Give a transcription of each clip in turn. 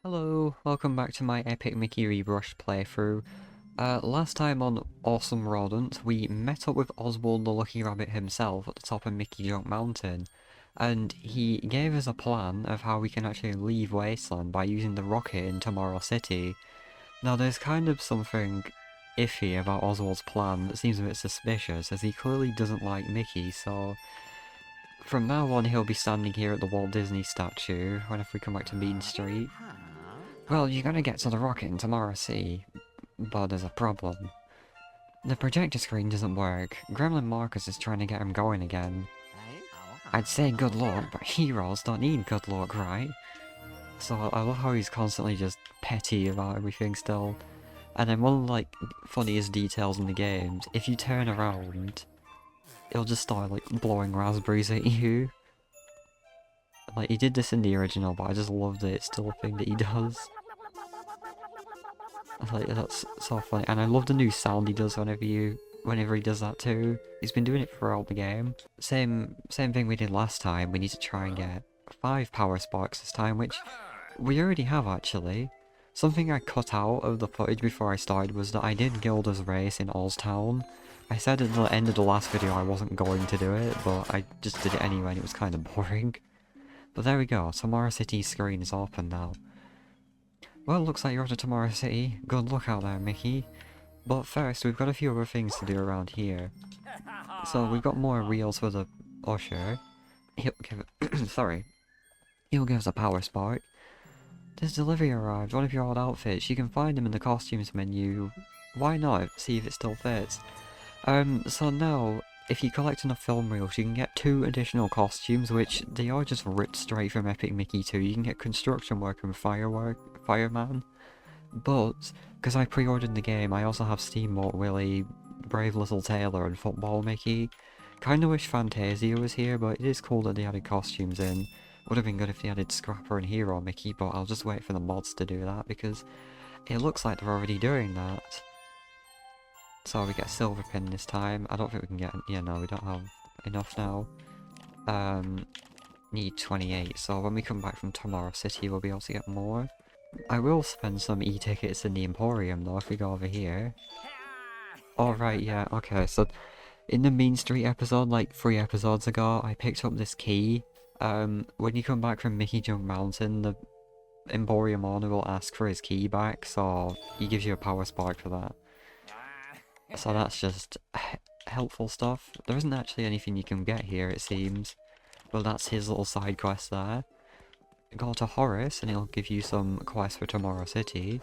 Hello, welcome back to my Epic Mickey Rebrushed playthrough. Last time on Awesome Rodent, we met up with Oswald the Lucky Rabbit himself at the top of Mickey Junk Mountain, and he gave us a plan of how we can actually leave Wasteland by using the rocket in Tomorrow City. Now there's kind of something iffy about Oswald's plan that seems a bit suspicious, as he clearly doesn't like Mickey, so from now on he'll be standing here at the Walt Disney statue whenever we come back to Main Street. Well, you're gonna get to the rocket in Tomorrow City, but there's a problem. The projector screen doesn't work. Gremlin Marcus is trying to get him going again. I'd say good luck, but heroes don't need good luck, right? So I love how he's constantly just petty about everything still. And then one of the funniest details in the games, if you turn around, it'll just start blowing raspberries at you. He did this in the original, but I just loved it. It's still a thing that he does. That's so funny. And I love the new sound he does whenever he does that too. He's been doing it throughout the game. Same thing we did last time. We need to try and get 5 power sparks this time, which we already have actually. Something I cut out of the footage before I started was that I did Gilda's race in Oztown. I said at the end of the last video I wasn't going to do it, but I just did it anyway and it was kind of boring. But there we go, Tomorrow City's screen is open now. Well, looks like you're off to Tomorrow City. Good luck out there, Mickey. But first, we've got a few other things to do around here. So we've got more wheels for the usher. He'll give sorry. He'll give us a power spark. This delivery arrived, one of your old outfits. You can find them in the costumes menu. Why not? See if it still fits. So now, if you collect enough film reels, you can get 2 additional costumes, which they are just ripped straight from Epic Mickey 2. You can get construction worker and fireman. But, because I pre-ordered the game, I also have Steamboat Willie, Brave Little Tailor, and Football Mickey. Kinda wish Fantasia was here, but it is cool that they added costumes in. Would have been good if they added Scrapper and Hero Mickey, but I'll just wait for the mods to do that, because it looks like they're already doing that. So we get a silver pin this time. I don't think we can get... yeah, no, we don't have enough now. Need 28, so when we come back from Tomorrow City we'll be able to get more. I will spend some e-tickets in the Emporium though if we go over here. Alright, yeah, okay, so in the Main Street episode, 3 episodes ago, I picked up this key. When you come back from Mickey Junk Mountain, the Emporium owner will ask for his key back, so he gives you a power spark for that. So that's just helpful stuff. There isn't actually anything you can get here, it seems. But that's his little side quest there. Go to Horace and he'll give you some quests for Tomorrow City.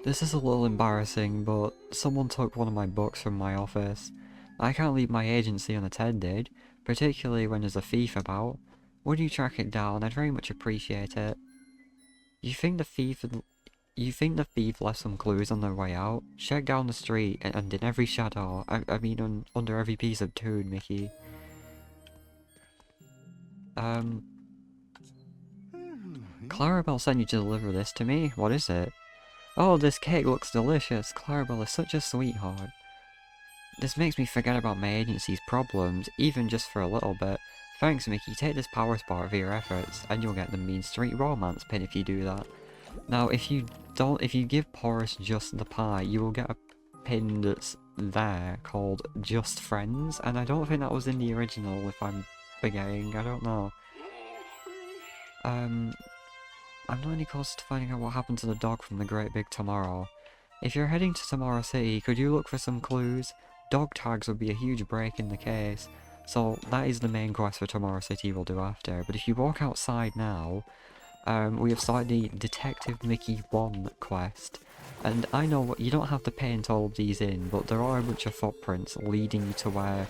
This is a little embarrassing, but someone took one of my books from my office. I can't leave my agency unattended, particularly when there's a thief about. Would you track it down? I'd very much appreciate it. You think the thief left some clues on their way out? Check down the street and in every shadow. I mean under every piece of tune, Mickey. Clarabelle sent you to deliver this to me. What is it? Oh, this cake looks delicious. Clarabelle is such a sweetheart. This makes me forget about my agency's problems, even just for a little bit. Thanks, Mickey. Take this power spark for your efforts, and you'll get the Mean Street Romance pin if you do that. Now, if you give Porus just the pie, you will get a pin that's there called Just Friends, and I don't think that was in the original, if I'm forgetting. I don't know. I'm not any closer to finding out what happened to the dog from the Great Big Tomorrow. If you're heading to Tomorrow City, could you look for some clues? Dog tags would be a huge break in the case. So that is the main quest for Tomorrow City we'll do after. But if you walk outside now, we have started the Detective Mickey 1 quest. And I know what you don't have to paint all of these in, but there are a bunch of footprints leading you to where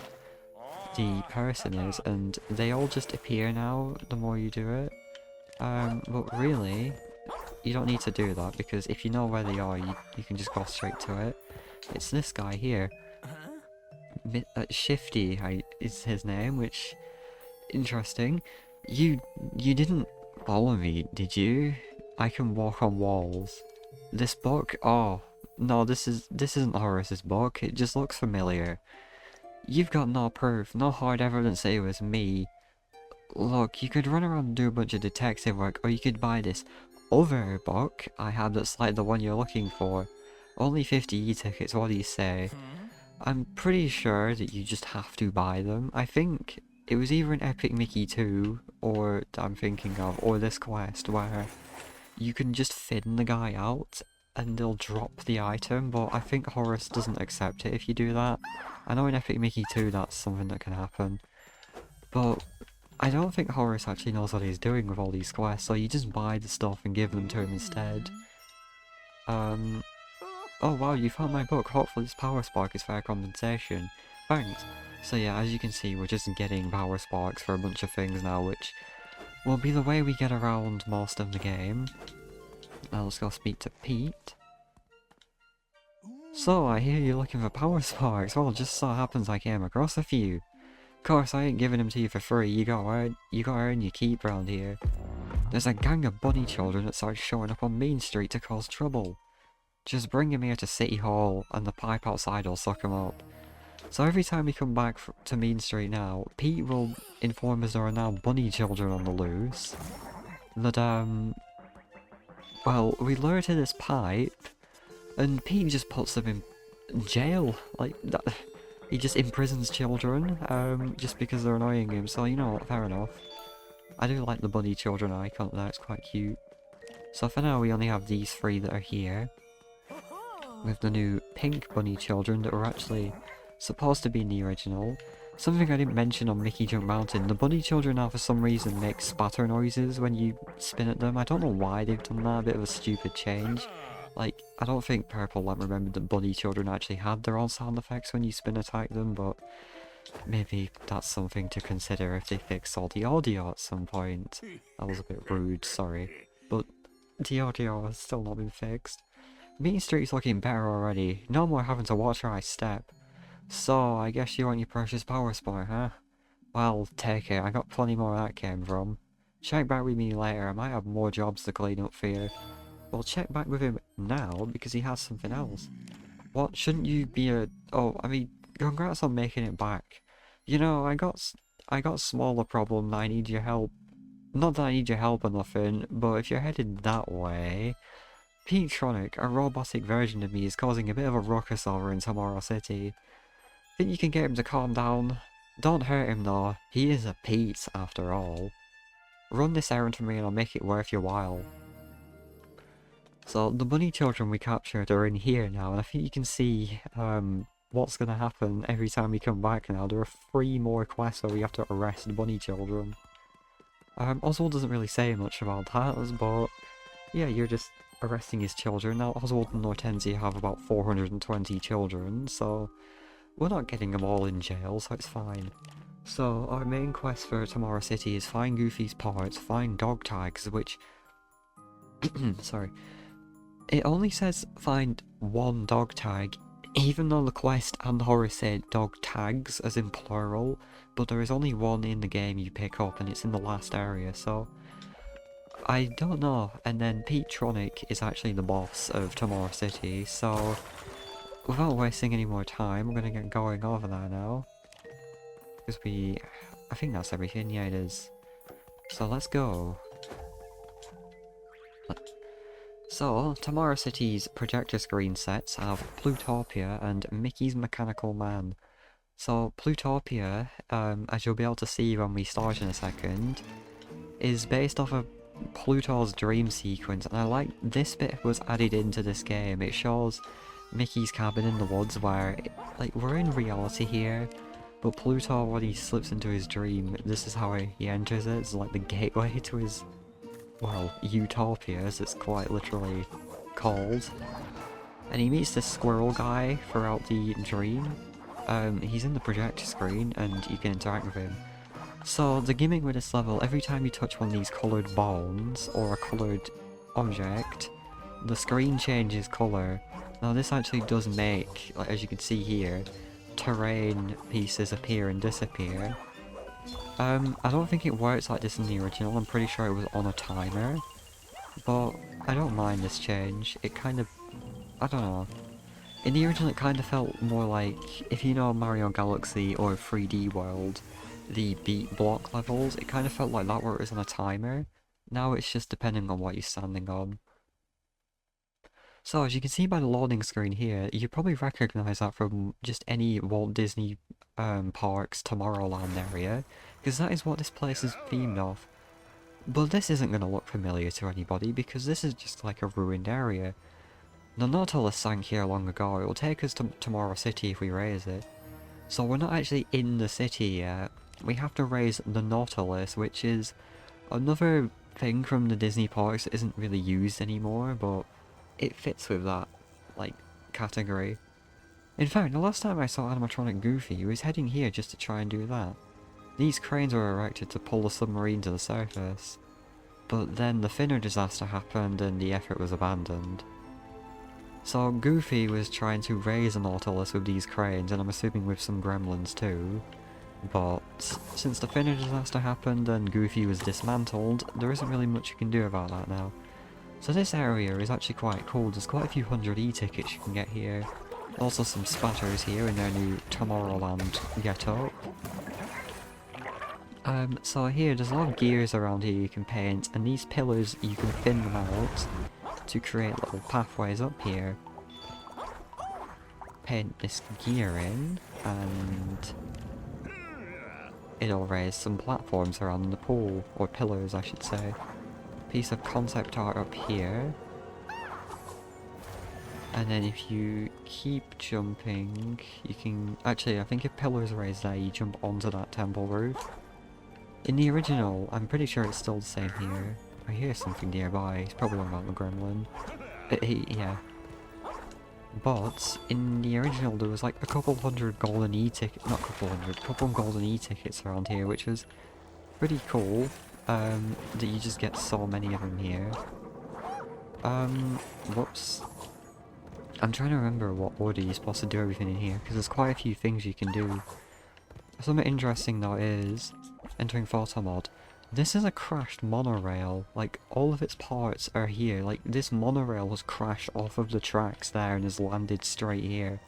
the person is, and they all just appear now the more you do it. But really, you don't need to do that, because if you know where they are, you can just go straight to it. It's this guy here. Shifty is his name, which... interesting. You didn't follow me, did you? I can walk on walls. This book? Oh, no, this isn't Horace's book. It just looks familiar. You've got no proof, no hard evidence that it was me. Look, you could run around and do a bunch of detective work, or you could buy this other book I have that's like the one you're looking for. Only 50 e-tickets, what do you say? I'm pretty sure that you just have to buy them. I think it was either an Epic Mickey 2, or that I'm thinking of, or this quest where you can just thin the guy out and they'll drop the item, but I think Horace doesn't accept it if you do that. I know in Epic Mickey 2 that's something that can happen, but I don't think Horace actually knows what he's doing with all these quests, so you just buy the stuff and give them to him instead. Oh wow, you found my book. Hopefully this power spark is fair compensation. Thanks. So yeah, as you can see, we're just getting power sparks for a bunch of things now, which will be the way we get around most of the game. Now let's go speak to Pete. So, I hear you're looking for power sparks. Well, just so happens I came across a few. Of course, I ain't giving them to you for free. You gotta earn your keep round here. There's a gang of bunny children that started showing up on Main Street to cause trouble. Just bring them here to City Hall, and the pipe outside will suck them up. So every time we come back to Main Street now, Pete will inform us there are now bunny children on the loose. That, well, we lure to this pipe, and Pete just puts them in jail. Like, that, he just imprisons children, just because they're annoying him. So, you know what, fair enough. I do like the bunny children icon there, it's quite cute. So for now, we only have these three that are here. With the new pink bunny children that were actually supposed to be in the original. Something I didn't mention on Mickey Jump Mountain, the bunny children now for some reason make spatter noises when you spin at them. I don't know why they've done that, a bit of a stupid change. Like, I don't think Purple Lamp remembered that bunny children actually had their own sound effects when you spin attack them, but maybe that's something to consider if they fix all the audio at some point. That was a bit rude, sorry. But the audio has still not been fixed. Main Street's looking better already. No more having to watch where I step. So, I guess you want your precious power spark, huh? Well, take it. I got plenty more where that came from. Check back with me later. I might have more jobs to clean up for you. Well, check back with him now, because he has something else. What? Shouldn't you be a... Oh, I mean, congrats on making it back. You know, I got smaller problem that I need your help. Not that I need your help or nothing, but if you're headed that way... Peatronic, a robotic version of me, is causing a bit of a ruckus over in Tomorrow City. Think you can get him to calm down? Don't hurt him though, he is a Pete after all. Run this errand for me and I'll make it worth your while. So the bunny children we captured are in here now, and I think you can see what's going to happen every time we come back now. There are 3 more quests where we have to arrest bunny children. Oswald doesn't really say much about that, but yeah, you're just arresting his children. Now, Oswald and Hortensia have about 420 children, so we're not getting them all in jail, so it's fine. So, our main quest for Tomorrow City is find Goofy's parts, find dog tags, which... sorry. It only says find 1 dog tag, even though the quest and Horace said dog tags, as in plural, but there is only 1 in the game you pick up, and it's in the last area, so... I don't know, and then Peatronic is actually the boss of Tomorrow City, so without wasting any more time, we're gonna get going over there now. Because I think that's everything, yeah it is. So let's go. So, Tomorrow City's projector screen sets have Plutopia and Mickey's Mechanical Man. So, Plutopia, as you'll be able to see when we start in a second, is based off of Pluto's dream sequence, and I like this bit was added into this game. It shows Mickey's cabin in the woods where, like, we're in reality here, but Pluto, when he slips into his dream, this is how he enters it. It's like the gateway to his, well, utopia, as it's quite literally called. And he meets this squirrel guy throughout the dream. He's in the projector screen, and you can interact with him. So, the gimmick with this level, every time you touch one of these coloured bones, or a coloured object, the screen changes colour. Now this actually does make, like, as you can see here, terrain pieces appear and disappear. I don't think it works like this in the original, I'm pretty sure it was on a timer. But I don't mind this change, it kind of, I don't know. In the original it kind of felt more like, if you know Mario Galaxy or 3D World, the beat block levels, it kind of felt like that where it was on a timer. Now it's just depending on what you're standing on. So as you can see by the loading screen here, you probably recognize that from just any Walt Disney Parks Tomorrowland area, because that is what this place is themed of. But this isn't going to look familiar to anybody because this is just like a ruined area. The Nautilis sank here long ago. It will take us to Tomorrow City if we raise it. So we're not actually in the city yet. We have to raise the Nautilis, which is another thing from the Disney parks that isn't really used anymore, but it fits with that, like, category. In fact, the last time I saw animatronic Goofy, he was heading here just to try and do that. These cranes were erected to pull the submarine to the surface, but then the Finner disaster happened and the effort was abandoned. So Goofy was trying to raise a Nautilus with these cranes, and I'm assuming with some gremlins too, but since the Finner disaster happened and Goofy was dismantled, there isn't really much you can do about that now. So this area is actually quite cool. There's quite a few hundred e-tickets you can get here. Also some spatters here in their new Tomorrowland get-up. So here, there's a lot of gears around here you can paint, and these pillars, you can thin them out to create little pathways up here. Paint this gear in, and it'll raise some platforms around the pool, or pillars I should say. Piece of concept art up here. And then if you keep jumping, you can... Actually, I think if pillars are raised there, you jump onto that temple roof. In the original, I'm pretty sure it's still the same here. I hear something nearby. It's probably one about the gremlin. Yeah. But in the original, there was like a couple hundred golden e-tickets, not couple golden e-tickets around here, which was pretty cool. That you just get so many of them here. Whoops. I'm trying to remember what order you're supposed to do everything in here, because there's quite a few things you can do. Something interesting though is, entering photo mode, this is a crashed monorail. Like, all of its parts are here. Like, this monorail was crashed off of the tracks there and has landed straight here.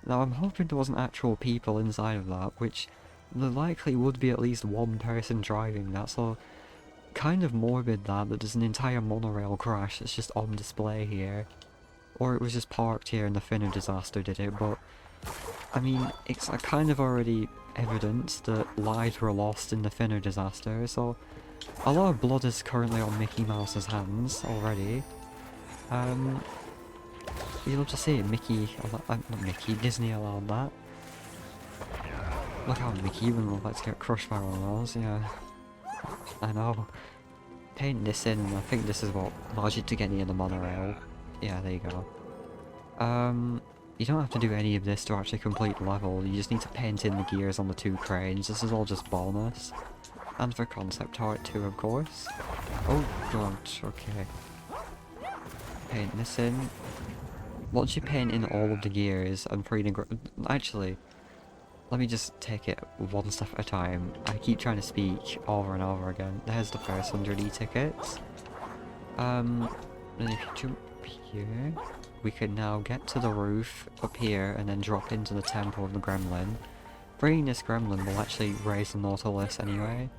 Now, I'm hoping there wasn't actual people inside of that, which there likely would be at least one person driving that, so kind of morbid that there's an entire monorail crash that's just on display here. Or it was just parked here and the Finner disaster did it, but I mean, it's kind of already evidence that lives were lost in the Finner disaster, so a lot of blood is currently on Mickey Mouse's hands already. You'd love to see it. Not Mickey, Disney allowed that. Look how Mickey even looks to get crushed by one of those, yeah. I know. Paint this in, and I think this is what allows you to get near the monorail. Yeah, there you go. You don't have to do any of this to actually complete the level, you just need to paint in the gears on the two cranes. This is all just bonus. And for concept art too, of course. Oh god, okay. Paint this in. Once you paint in all of the gears and actually, let me just take it one step at a time. I keep trying to speak over and over again. There's the first 100 e-tickets. And if you jump here, we can now get to the roof up here and then drop into the temple of the gremlin. Freeing this gremlin will actually raise the Nautilus anyway.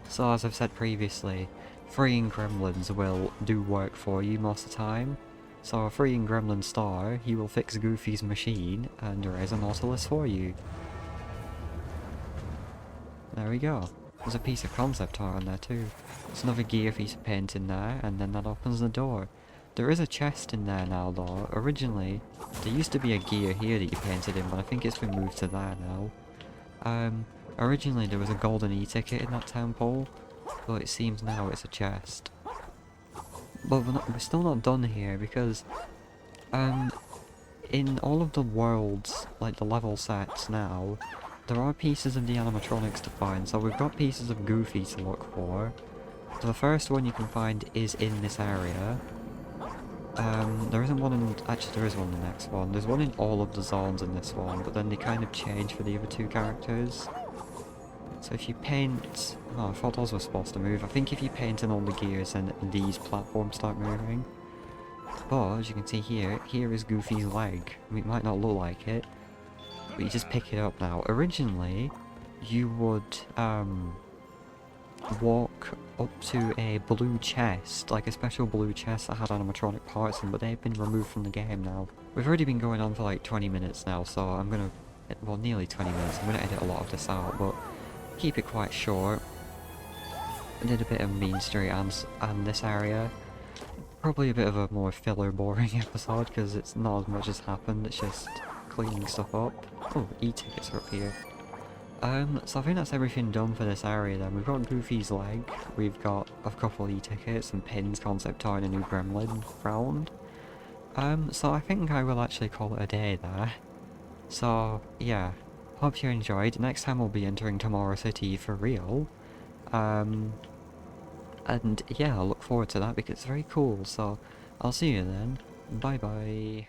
So as I've said previously, freeing gremlins will do work for you most of the time. So a freeing gremlin star, he will fix Goofy's machine and raise a Nautilus for you. There we go. There's a piece of concept art on there too. There's another gear piece of paint in there, and then that opens the door. There is a chest in there now though. Originally, there used to be a gear here that you painted in, but I think it's been moved to there now. Originally there was a golden e-ticket in that temple, but it seems now it's a chest. But we're still not done here, because in all of the worlds, like the level sets now, there are pieces of the animatronics to find, so we've got pieces of Goofy to look for. So the first one you can find is in this area. There isn't one in... Actually, there is one in the next one. There's one in all of the zones in this one, but then they kind of change for the other two characters. So if you paint... Oh, I thought those were supposed to move. I think if you paint in all the gears, then these platforms start moving. But, as you can see here, here is Goofy's leg. I mean, it might not look like it, but you just pick it up now. Originally, you would walk up to a blue chest, like a special blue chest that had animatronic parts in, but they've been removed from the game now. We've already been going on for like 20 minutes now, so I'm gonna, well, nearly 20 minutes. I'm gonna edit a lot of this out, but keep it quite short. I did a bit of Mean Street and this area. Probably a bit of a more filler, boring episode, because it's not as much has happened, it's just cleaning stuff up. Oh, e-tickets are up here. So I think that's everything done for this area then. We've got Goofy's leg, we've got a couple e-tickets and pins, concept art, and a new gremlin round. So I think I will actually call it a day there. So, yeah. Hope you enjoyed. Next time we'll be entering Tomorrow City for real. And yeah, I look forward to that because it's very cool, so I'll see you then. Bye bye.